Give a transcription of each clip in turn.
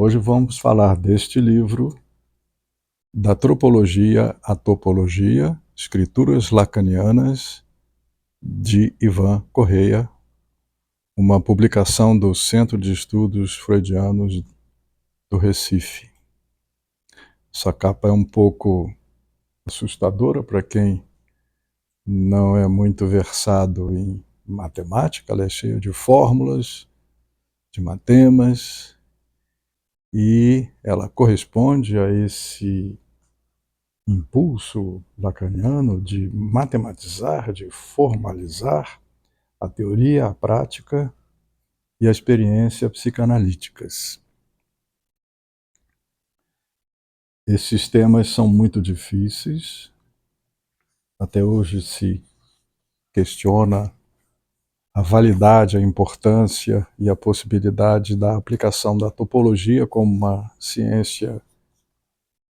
Hoje vamos falar deste livro, Da Tropologia à Topologia, Escrituras Lacanianas, de Ivan Correia, uma publicação do Centro de Estudos Freudianos do Recife. Essa capa é um pouco assustadora para quem não é muito versado em matemática. Ela é cheia de fórmulas, de matemas, e ela corresponde a esse impulso lacaniano de matematizar, de formalizar a teoria, a prática e a experiência psicanalíticas. Esses temas são muito difíceis. Até hoje se questiona a validade, a importância e a possibilidade da aplicação da topologia como uma ciência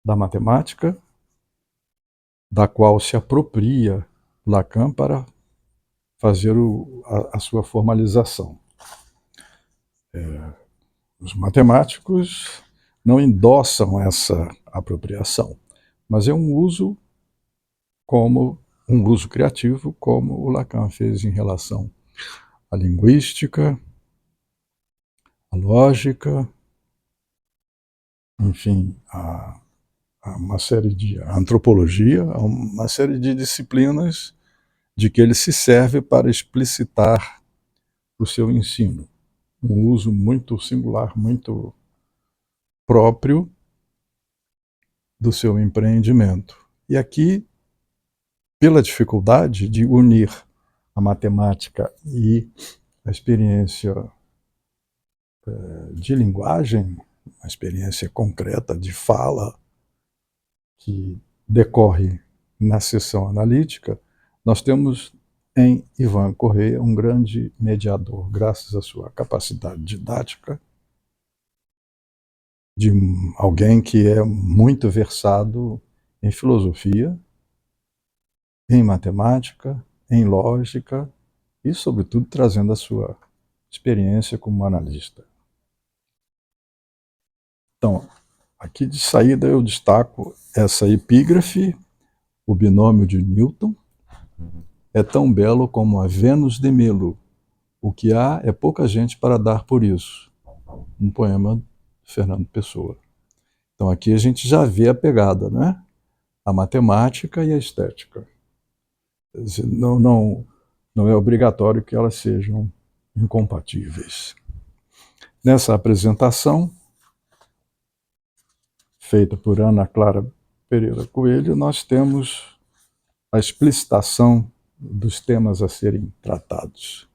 da matemática, da qual se apropria Lacan para fazer a sua formalização. Os matemáticos não endossam essa apropriação, mas é um uso criativo, como o Lacan fez em relação à linguística, à lógica, enfim, a uma série de antropologia, a uma série de disciplinas de que ele se serve para explicitar o seu ensino. Um uso muito singular, muito próprio do seu empreendimento. E aqui, pela dificuldade de unir a matemática e a experiência de linguagem, a experiência concreta de fala que decorre na sessão analítica, nós temos em Ivan Correia um grande mediador, graças à sua capacidade didática, de alguém que é muito versado em filosofia, em matemática, em lógica e, sobretudo, trazendo a sua experiência como analista. Então, aqui de saída eu destaco essa epígrafe: o binômio de Newton é tão belo como a Vênus de Milo. O que há é pouca gente para dar por isso. Um poema de Fernando Pessoa. Então aqui a gente já vê a pegada, né? A matemática e a estética. Não é obrigatório que elas sejam incompatíveis. Nessa apresentação, feita por Ana Clara Pereira Coelho, nós temos a explicitação dos temas a serem tratados.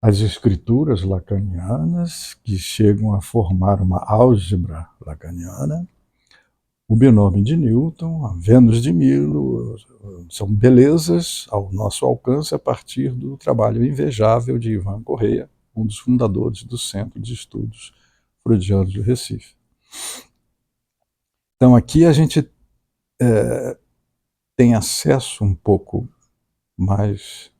As escrituras lacanianas, que chegam a formar uma álgebra lacaniana, o binômio de Newton, a Vênus de Milo, são belezas ao nosso alcance a partir do trabalho invejável de Ivan Correia, um dos fundadores do Centro de Estudos Freudianos do Recife. Então aqui a gente tem acesso um pouco mais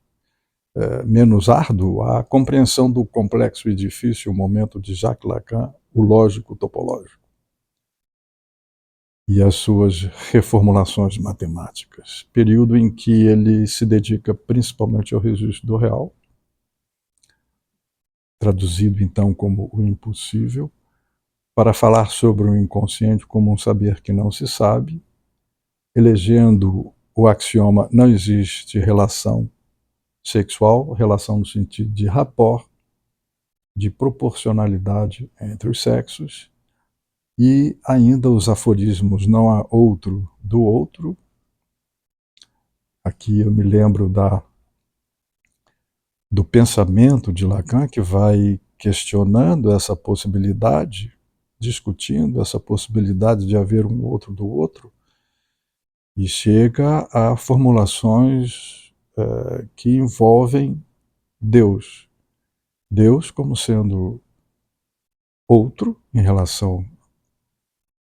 menos árduo à compreensão do complexo e difícil momento de Jacques Lacan, o lógico topológico, e as suas reformulações matemáticas, período em que ele se dedica principalmente ao registro do real, traduzido então como o impossível, para falar sobre o inconsciente como um saber que não se sabe, elegendo o axioma não existe relação sexual, relação no sentido de rapport, de proporcionalidade entre os sexos, e ainda os aforismos não há outro do outro. Aqui eu me lembro do pensamento de Lacan, que vai questionando essa possibilidade, discutindo essa possibilidade de haver um outro do outro, e chega a formulações que envolvem Deus. Deus como sendo outro em relação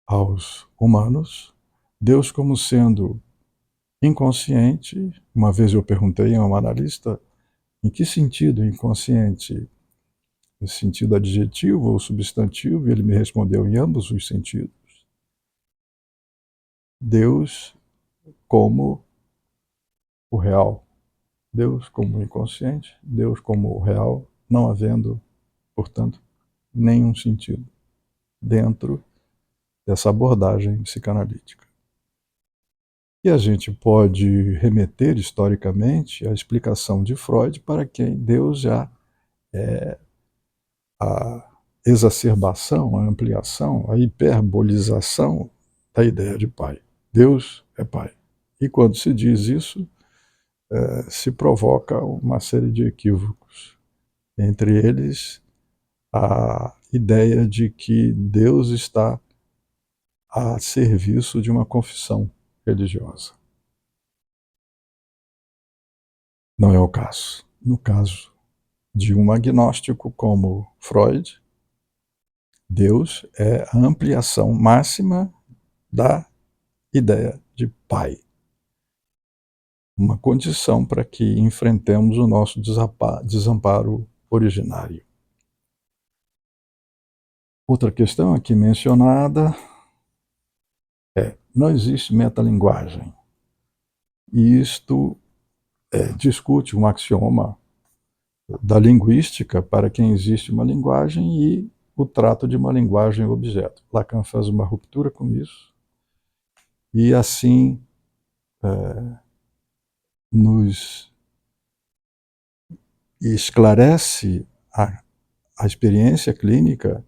aos humanos, Deus como sendo inconsciente. Uma vez eu perguntei a um analista em que sentido inconsciente. no sentido adjetivo ou substantivo, e ele me respondeu em ambos os sentidos. Deus como o real, Deus como o inconsciente, Deus como o real, não havendo, portanto, nenhum sentido dentro dessa abordagem psicanalítica. E a gente pode remeter historicamente à explicação de Freud, para quem Deus já é a exacerbação, a ampliação, a hiperbolização da ideia de pai. Deus é pai. E quando se diz isso, se provoca uma série de equívocos. Entre eles, a ideia de que Deus está a serviço de uma confissão religiosa. Não é o caso. No caso de um agnóstico como Freud, Deus é a ampliação máxima da ideia de pai. Uma condição para que enfrentemos o nosso desamparo originário. Outra questão aqui mencionada é: não existe metalinguagem. E isto discute um axioma da linguística para quem existe uma linguagem e o trato de uma linguagem objeto. Lacan faz uma ruptura com isso e assim nos esclarece a experiência clínica,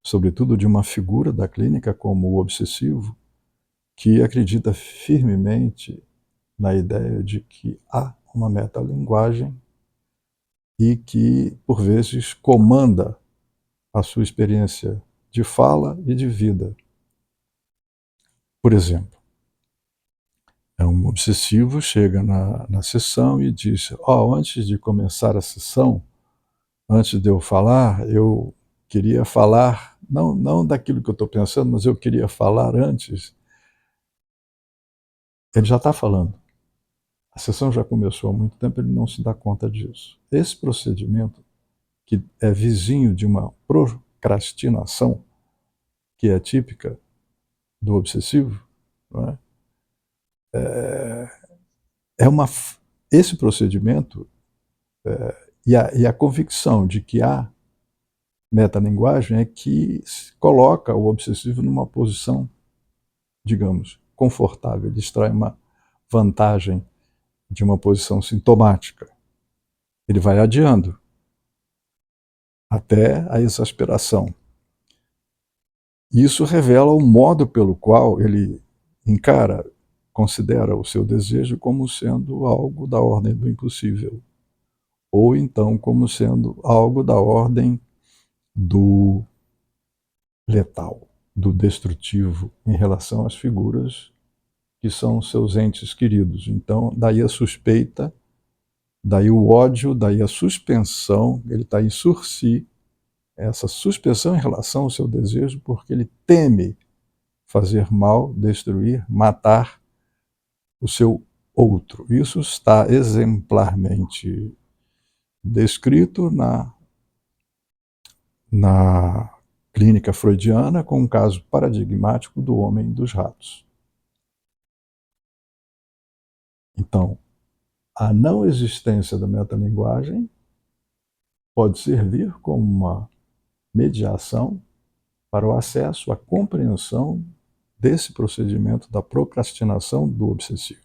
sobretudo de uma figura da clínica como o obsessivo, que acredita firmemente na ideia de que há uma metalinguagem e que, por vezes, comanda a sua experiência de fala e de vida. Por exemplo, um obsessivo chega na sessão e diz: antes de começar a sessão, antes de eu falar, eu queria falar, não daquilo que eu estou pensando, mas eu queria falar antes. Ele já está falando. A sessão já começou há muito tempo, ele não se dá conta disso. Esse procedimento, que é vizinho de uma procrastinação, que é típica do obsessivo, não é? Esse procedimento e a convicção de que há metalinguagem é que coloca o obsessivo numa posição, digamos, confortável. Ele extrai uma vantagem de uma posição sintomática. Ele vai adiando até a exasperação. Isso revela o modo pelo qual ele considera o seu desejo como sendo algo da ordem do impossível, ou então como sendo algo da ordem do letal, do destrutivo em relação às figuras que são seus entes queridos. Então, daí a suspeita, daí o ódio, daí a suspensão, ele está em sursi, essa suspensão em relação ao seu desejo, porque ele teme fazer mal, destruir, matar o seu outro. Isso está exemplarmente descrito na clínica freudiana com um caso paradigmático do homem dos ratos. Então, a não existência da metalinguagem pode servir como uma mediação para o acesso à compreensão desse procedimento da procrastinação do obsessivo.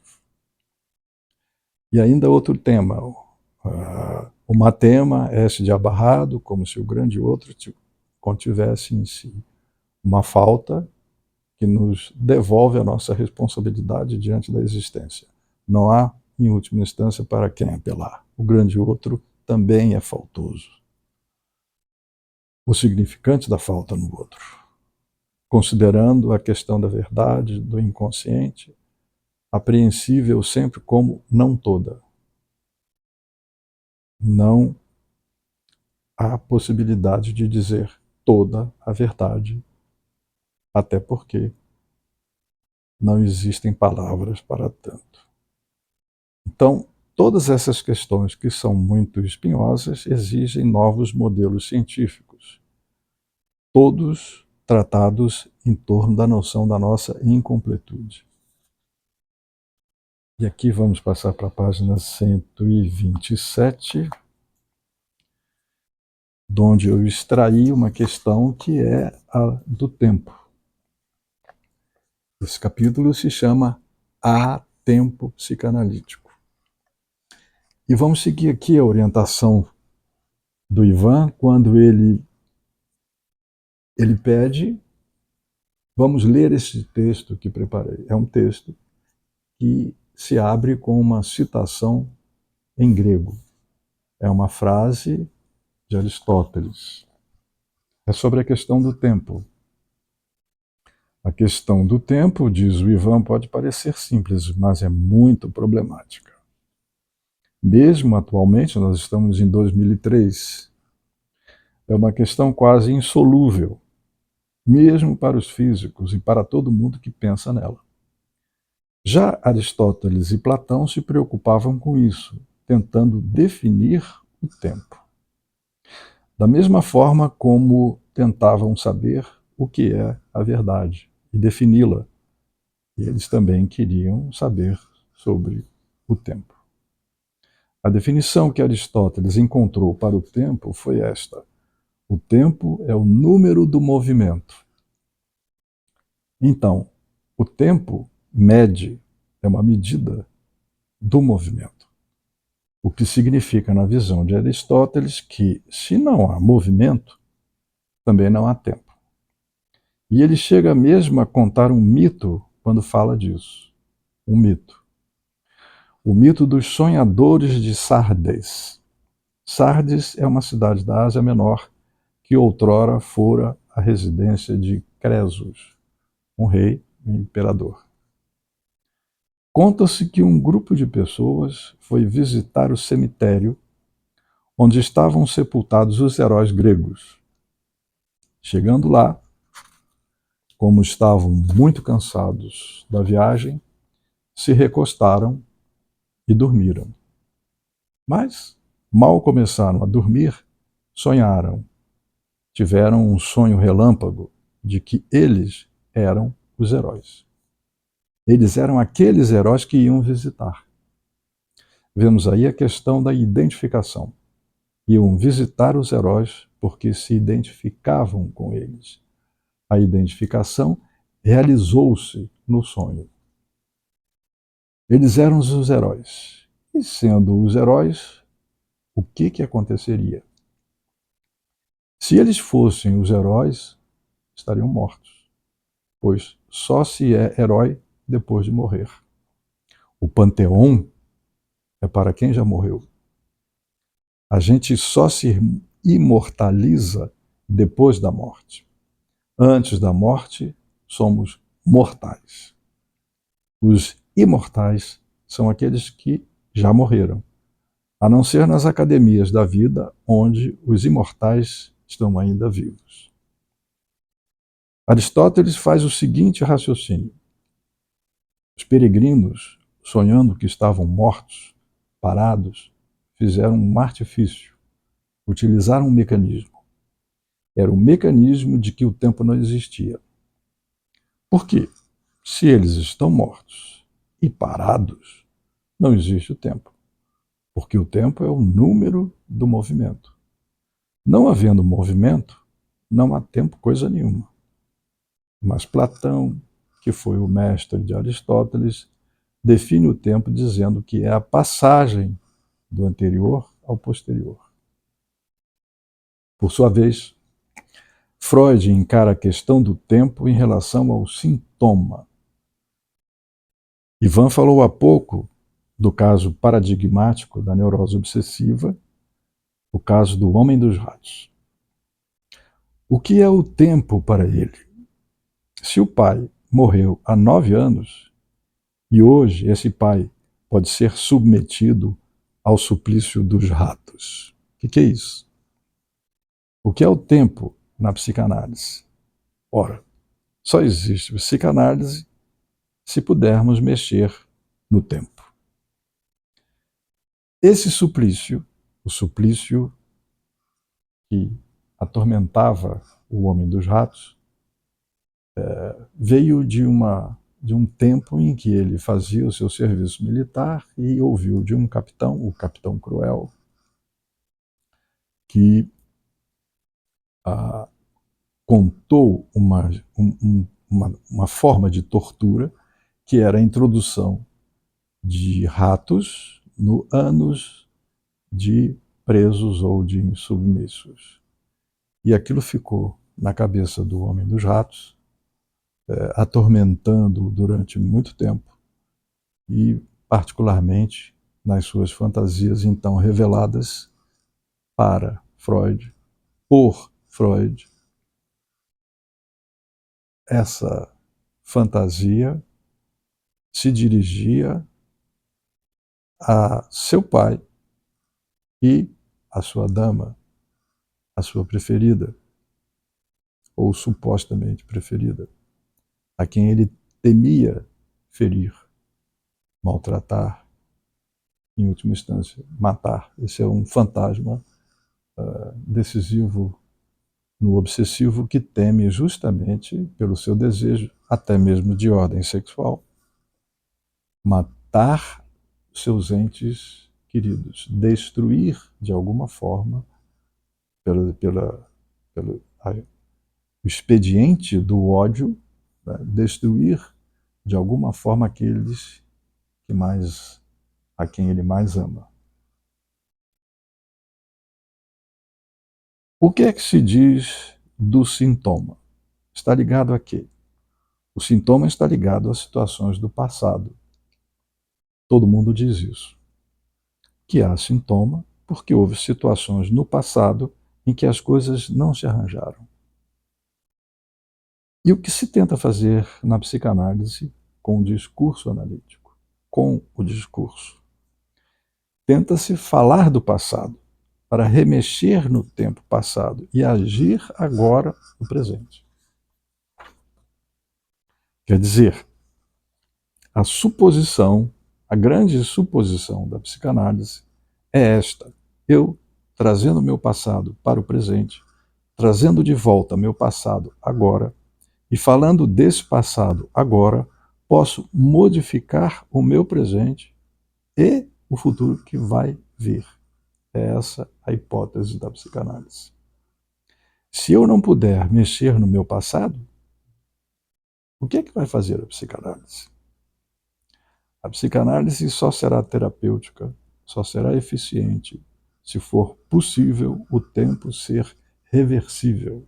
E ainda outro tema, o matema S de abarrado, como se o grande outro contivesse em si uma falta que nos devolve a nossa responsabilidade diante da existência. Não há, em última instância, para quem apelar. O grande outro também é faltoso. O significante da falta no outro, considerando a questão da verdade, do inconsciente, apreensível sempre como não toda. Não há possibilidade de dizer toda a verdade, até porque não existem palavras para tanto. Então, todas essas questões que são muito espinhosas exigem novos modelos científicos, todos tratados em torno da noção da nossa incompletude. E aqui vamos passar para a página 127, de onde eu extraí uma questão que é a do tempo. Esse capítulo se chama A Tempo Psicanalítico. E vamos seguir aqui a orientação do Ivan quando ele pede. Vamos ler esse texto que preparei. É um texto que se abre com uma citação em grego. É uma frase de Aristóteles. É sobre a questão do tempo. A questão do tempo, diz o Ivan, pode parecer simples, mas é muito problemática. Mesmo atualmente, nós estamos em 2003, é uma questão quase insolúvel, mesmo para os físicos e para todo mundo que pensa nela. Já Aristóteles e Platão se preocupavam com isso, tentando definir o tempo. Da mesma forma como tentavam saber o que é a verdade e defini-la. E eles também queriam saber sobre o tempo. A definição que Aristóteles encontrou para o tempo foi esta: o tempo é o número do movimento. Então, o tempo mede, é uma medida do movimento. O que significa, na visão de Aristóteles, que se não há movimento, também não há tempo. E ele chega mesmo a contar um mito quando fala disso. Um mito. O mito dos sonhadores de Sardes. Sardes é uma cidade da Ásia Menor que outrora fora a residência de Cresos, um rei, um imperador. Conta-se que um grupo de pessoas foi visitar o cemitério onde estavam sepultados os heróis gregos. Chegando lá, como estavam muito cansados da viagem, se recostaram e dormiram. Mas, mal começaram a dormir, sonharam. Tiveram um sonho relâmpago de que eles eram os heróis. Eles eram aqueles heróis que iam visitar. Vemos aí a questão da identificação. Iam visitar os heróis porque se identificavam com eles. A identificação realizou-se no sonho. Eles eram os heróis. E sendo os heróis, o que aconteceria? Se eles fossem os heróis, estariam mortos, pois só se é herói depois de morrer. O panteão é para quem já morreu. A gente só se imortaliza depois da morte. Antes da morte, somos mortais. Os imortais são aqueles que já morreram, a não ser nas academias da vida, onde os imortais estão ainda vivos. Aristóteles faz o seguinte raciocínio: os peregrinos, sonhando que estavam mortos, parados, fizeram um artifício, utilizaram um mecanismo. Era o mecanismo de que o tempo não existia. Por quê? Se eles estão mortos e parados, não existe o tempo, porque o tempo é o número do movimento. Não havendo movimento, não há tempo coisa nenhuma. Mas Platão, que foi o mestre de Aristóteles, define o tempo dizendo que é a passagem do anterior ao posterior. Por sua vez, Freud encara a questão do tempo em relação ao sintoma. Ivan falou há pouco do caso paradigmático da neurose obsessiva, o caso do homem dos ratos. O que é o tempo para ele? Se o pai morreu há 9 anos, e hoje esse pai pode ser submetido ao suplício dos ratos. O que é isso? O que é o tempo na psicanálise? Ora, só existe psicanálise se pudermos mexer no tempo. Esse suplício, o suplício que atormentava o homem dos ratos, veio de um tempo em que ele fazia o seu serviço militar e ouviu de um capitão, o capitão Cruel, que contou uma forma de tortura que era a introdução de ratos no ânus de presos ou de insubmissos. E aquilo ficou na cabeça do homem dos ratos, atormentando-o durante muito tempo e, particularmente, nas suas fantasias então reveladas para Freud, por Freud, essa fantasia se dirigia a seu pai e a sua dama, a sua preferida, ou supostamente preferida, a quem ele temia ferir, maltratar, em última instância, matar. Esse é um fantasma decisivo no obsessivo que teme justamente pelo seu desejo, até mesmo de ordem sexual, matar seus entes queridos, destruir de alguma forma, pelo o expediente do ódio, né, destruir de alguma forma aqueles a quem ele mais ama. O que é que se diz do sintoma? Está ligado a quê? O sintoma está ligado às situações do passado. Todo mundo diz isso. Que há sintoma porque houve situações no passado em que as coisas não se arranjaram. E o que se tenta fazer na psicanálise com o discurso analítico? Com o discurso. Tenta-se falar do passado para remexer no tempo passado e agir agora no presente. Quer dizer, a suposição, a grande suposição da psicanálise é esta: eu, trazendo meu passado para o presente, trazendo de volta meu passado agora, e falando desse passado agora, posso modificar o meu presente e o futuro que vai vir. É essa a hipótese da psicanálise. Se eu não puder mexer no meu passado, o que é que vai fazer a psicanálise? A psicanálise só será terapêutica, só será eficiente se for possível o tempo ser reversível.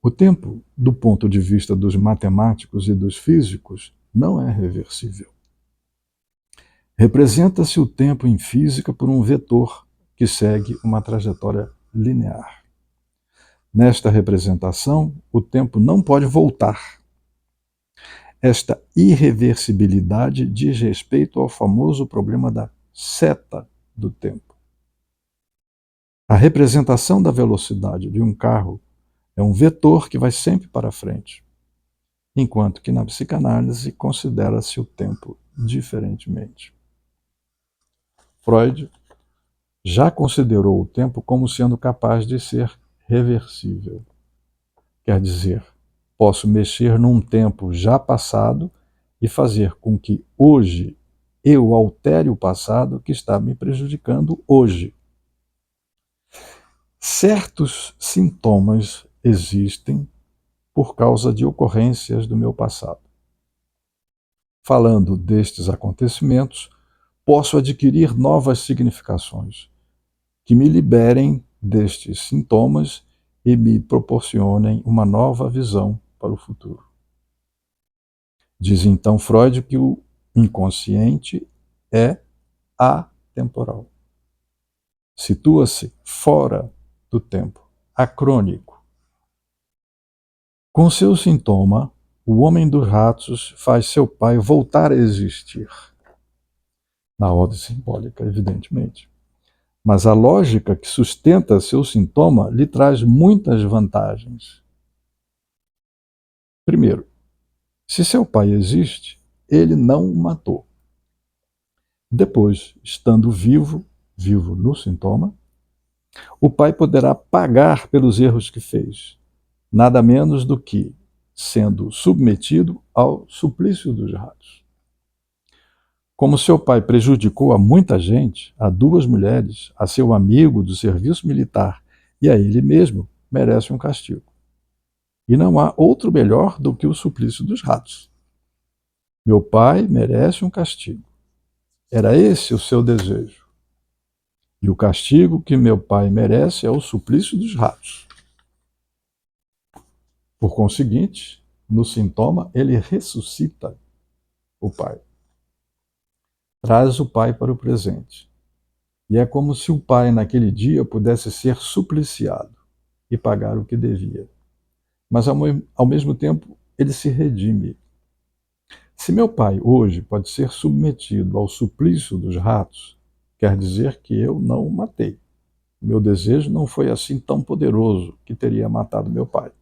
O tempo, do ponto de vista dos matemáticos e dos físicos, não é reversível. Representa-se o tempo em física por um vetor que segue uma trajetória linear. Nesta representação, o tempo não pode voltar. Esta irreversibilidade diz respeito ao famoso problema da seta do tempo. A representação da velocidade de um carro é um vetor que vai sempre para frente, enquanto que na psicanálise considera-se o tempo diferentemente. Freud já considerou o tempo como sendo capaz de ser reversível. Quer dizer, posso mexer num tempo já passado e fazer com que hoje eu altere o passado que está me prejudicando hoje. Certos sintomas existem por causa de ocorrências do meu passado. Falando destes acontecimentos, posso adquirir novas significações que me liberem destes sintomas e me proporcionem uma nova visão para o futuro. Diz então Freud que o inconsciente é atemporal. Situa-se fora do tempo, acrônico. Com seu sintoma, o homem dos ratos faz seu pai voltar a existir. Na ordem simbólica, evidentemente. Mas a lógica que sustenta seu sintoma lhe traz muitas vantagens. Primeiro, se seu pai existe, ele não o matou. Depois, estando vivo no sintoma, o pai poderá pagar pelos erros que fez, nada menos do que sendo submetido ao suplício dos ratos. Como seu pai prejudicou a muita gente, a duas mulheres, a seu amigo do serviço militar e a ele mesmo, merece um castigo. E não há outro melhor do que o suplício dos ratos. Meu pai merece um castigo. Era esse o seu desejo. E o castigo que meu pai merece é o suplício dos ratos. Por conseguinte, no sintoma, ele ressuscita o pai. Traz o pai para o presente. E é como se o pai, naquele dia, pudesse ser supliciado e pagar o que devia. Mas, ao mesmo tempo, ele se redime. Se meu pai, hoje, pode ser submetido ao suplício dos ratos, quer dizer que eu não o matei. Meu desejo não foi assim tão poderoso que teria matado meu pai.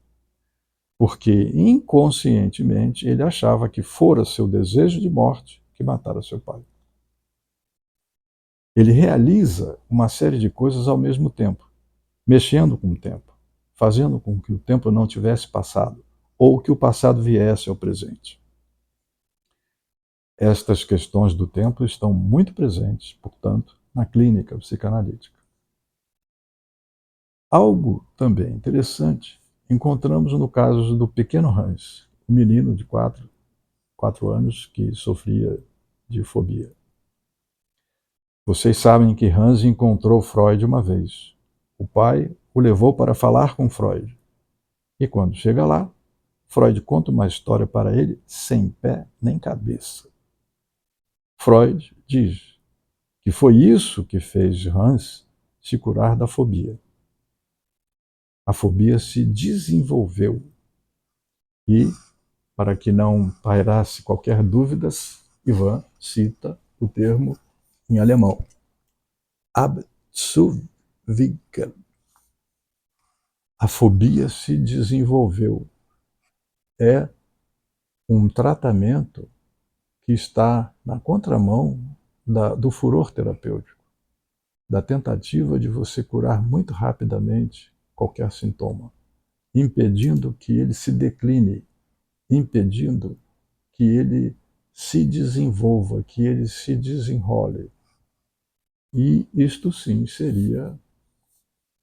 Porque, inconscientemente, ele achava que fora seu desejo de morte que matara seu pai. Ele realiza uma série de coisas ao mesmo tempo, mexendo com o tempo, fazendo com que o tempo não tivesse passado, ou que o passado viesse ao presente. Estas questões do tempo estão muito presentes, portanto, na clínica psicanalítica. Algo também interessante encontramos no caso do pequeno Hans, um menino de 4 anos que sofria de fobia. Vocês sabem que Hans encontrou Freud uma vez. O pai o levou para falar com Freud. E quando chega lá, Freud conta uma história para ele sem pé nem cabeça. Freud diz que foi isso que fez Hans se curar da fobia. A fobia se desenvolveu e, para que não pairasse qualquer dúvida, Ivan cita o termo em alemão, Abzuwiegeln. A fobia se desenvolveu. É um tratamento que está na contramão do furor terapêutico, da tentativa de você curar muito rapidamente qualquer sintoma, impedindo que ele se decline, impedindo que ele se desenvolva, que ele se desenrole. E isto sim seria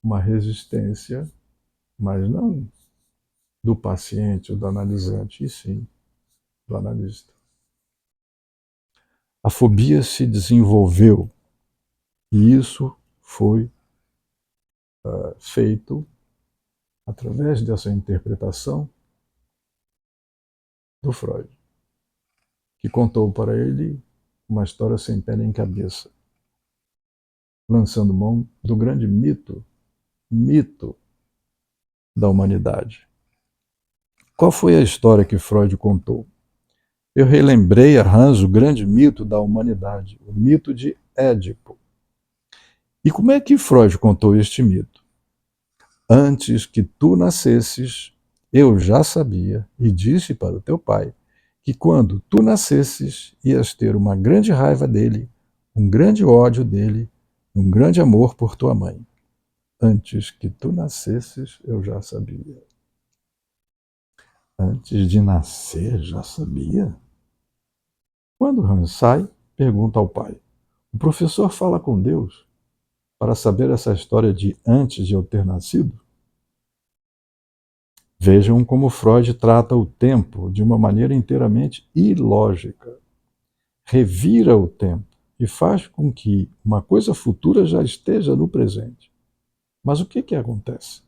uma resistência, mas não do paciente ou do analisante, e sim do analista. A fobia se desenvolveu e isso foi feito através dessa interpretação do Freud, que contou para ele uma história sem pé nem cabeça, lançando mão do grande mito da humanidade. Qual foi a história que Freud contou? Eu relembrei a Hans o grande mito da humanidade, o mito de Édipo. E como é que Freud contou este mito? Antes que tu nascesses, eu já sabia e disse para o teu pai que quando tu nascesses, ias ter uma grande raiva dele, um grande ódio dele, um grande amor por tua mãe. Antes que tu nascesses, eu já sabia. Antes de nascer, já sabia? Quando Hans sai, pergunta ao pai: o professor fala com Deus para saber essa história de antes de eu ter nascido? Vejam como Freud trata o tempo de uma maneira inteiramente ilógica. Revira o tempo e faz com que uma coisa futura já esteja no presente. Mas o que acontece?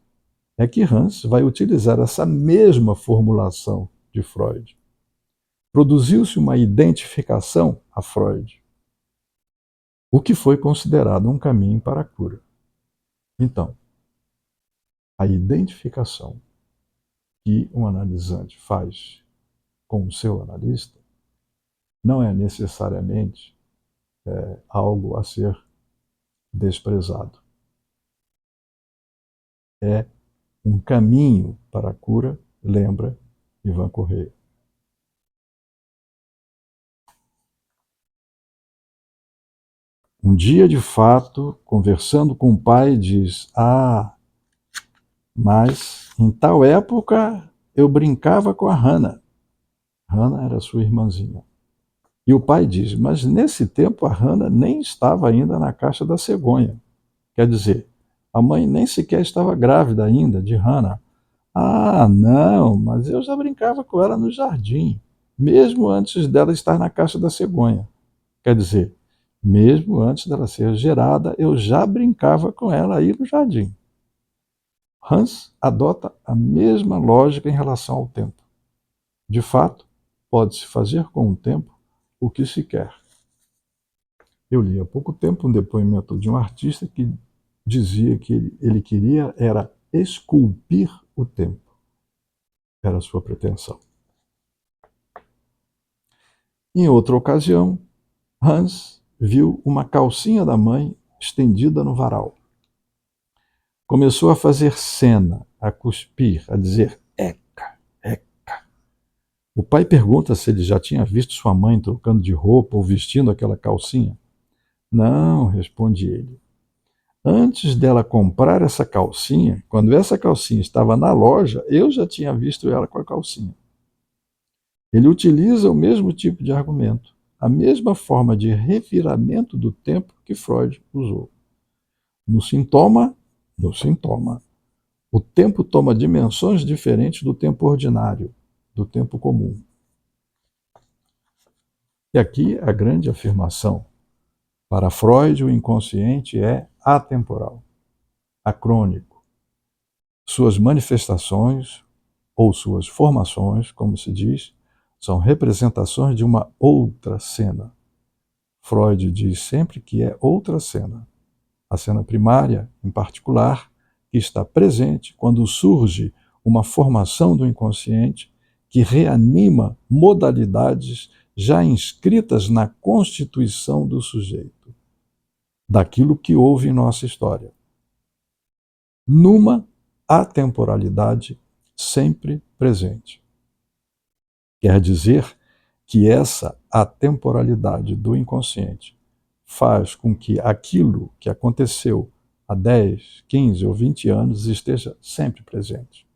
É que Hans vai utilizar essa mesma formulação de Freud. Produziu-se uma identificação a Freud, o que foi considerado um caminho para a cura. Então, a identificação que um analisante faz com o seu analista não é necessariamente algo a ser desprezado. É um caminho para a cura, lembra Ivan Correia. Um dia, de fato, conversando com o pai, diz: "Ah, mas em tal época eu brincava com a Hannah." Hannah era sua irmãzinha. E o pai diz: "Mas nesse tempo a Hannah nem estava ainda na caixa da cegonha." Quer dizer, a mãe nem sequer estava grávida ainda de Hannah. "Ah, não, mas eu já brincava com ela no jardim, mesmo antes dela estar na caixa da cegonha." Quer dizer, mesmo antes dela ser gerada, eu já brincava com ela aí no jardim. Hans adota a mesma lógica em relação ao tempo. De fato, pode-se fazer com o tempo o que se quer. Eu li há pouco tempo um depoimento de um artista que dizia que ele queria era esculpir o tempo. Era a sua pretensão. Em outra ocasião, Hans viu uma calcinha da mãe estendida no varal. Começou a fazer cena, a cuspir, a dizer "eca, eca." O pai pergunta se ele já tinha visto sua mãe trocando de roupa ou vestindo aquela calcinha. "Não", responde ele. "Antes dela comprar essa calcinha, quando essa calcinha estava na loja, eu já tinha visto ela com a calcinha." Ele utiliza o mesmo tipo de argumento, a mesma forma de reviramento do tempo que Freud usou. No sintoma, o tempo toma dimensões diferentes do tempo ordinário, do tempo comum. E aqui a grande afirmação. Para Freud, o inconsciente é atemporal, acrônico. Suas manifestações, ou suas formações, como se diz, são representações de uma outra cena. Freud diz sempre que é outra cena. A cena primária, em particular, que está presente quando surge uma formação do inconsciente que reanima modalidades já inscritas na constituição do sujeito, daquilo que houve em nossa história, numa atemporalidade sempre presente. Quer dizer que essa atemporalidade do inconsciente faz com que aquilo que aconteceu há 10, 15 ou 20 anos esteja sempre presente.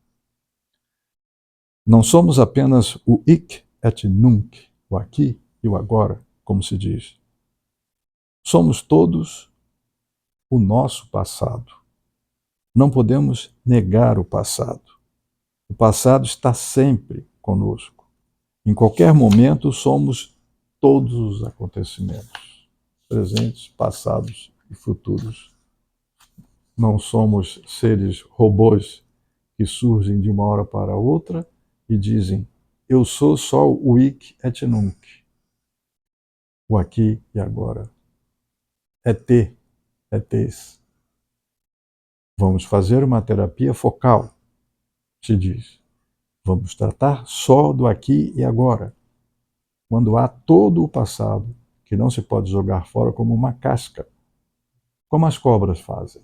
Não somos apenas o Ich et Nunc, o aqui e o agora, como se diz. Somos todos o nosso passado. Não podemos negar o passado. O passado está sempre conosco. Em qualquer momento somos todos os acontecimentos, presentes, passados e futuros. Não somos seres robôs que surgem de uma hora para outra e dizem: "Eu sou só o Ich et Nunc", o aqui e agora. É ter, é tes. Vamos fazer uma terapia focal, se diz. Vamos tratar só do aqui e agora, quando há todo o passado, que não se pode jogar fora como uma casca, como as cobras fazem.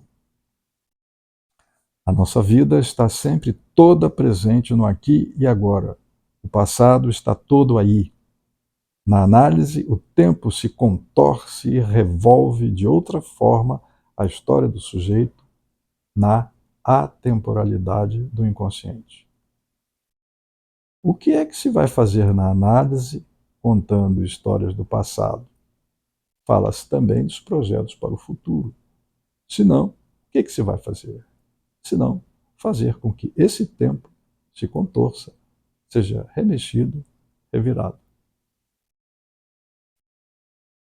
A nossa vida está sempre toda presente no aqui e agora. O passado está todo aí. Na análise, o tempo se contorce e revolve de outra forma a história do sujeito na atemporalidade do inconsciente. O que é que se vai fazer na análise contando histórias do passado? Fala-se também dos projetos para o futuro. Se não, o que é que se vai fazer? Se não, fazer com que esse tempo se contorça, seja remexido, revirado.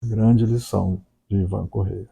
Grande lição de Ivan Correia.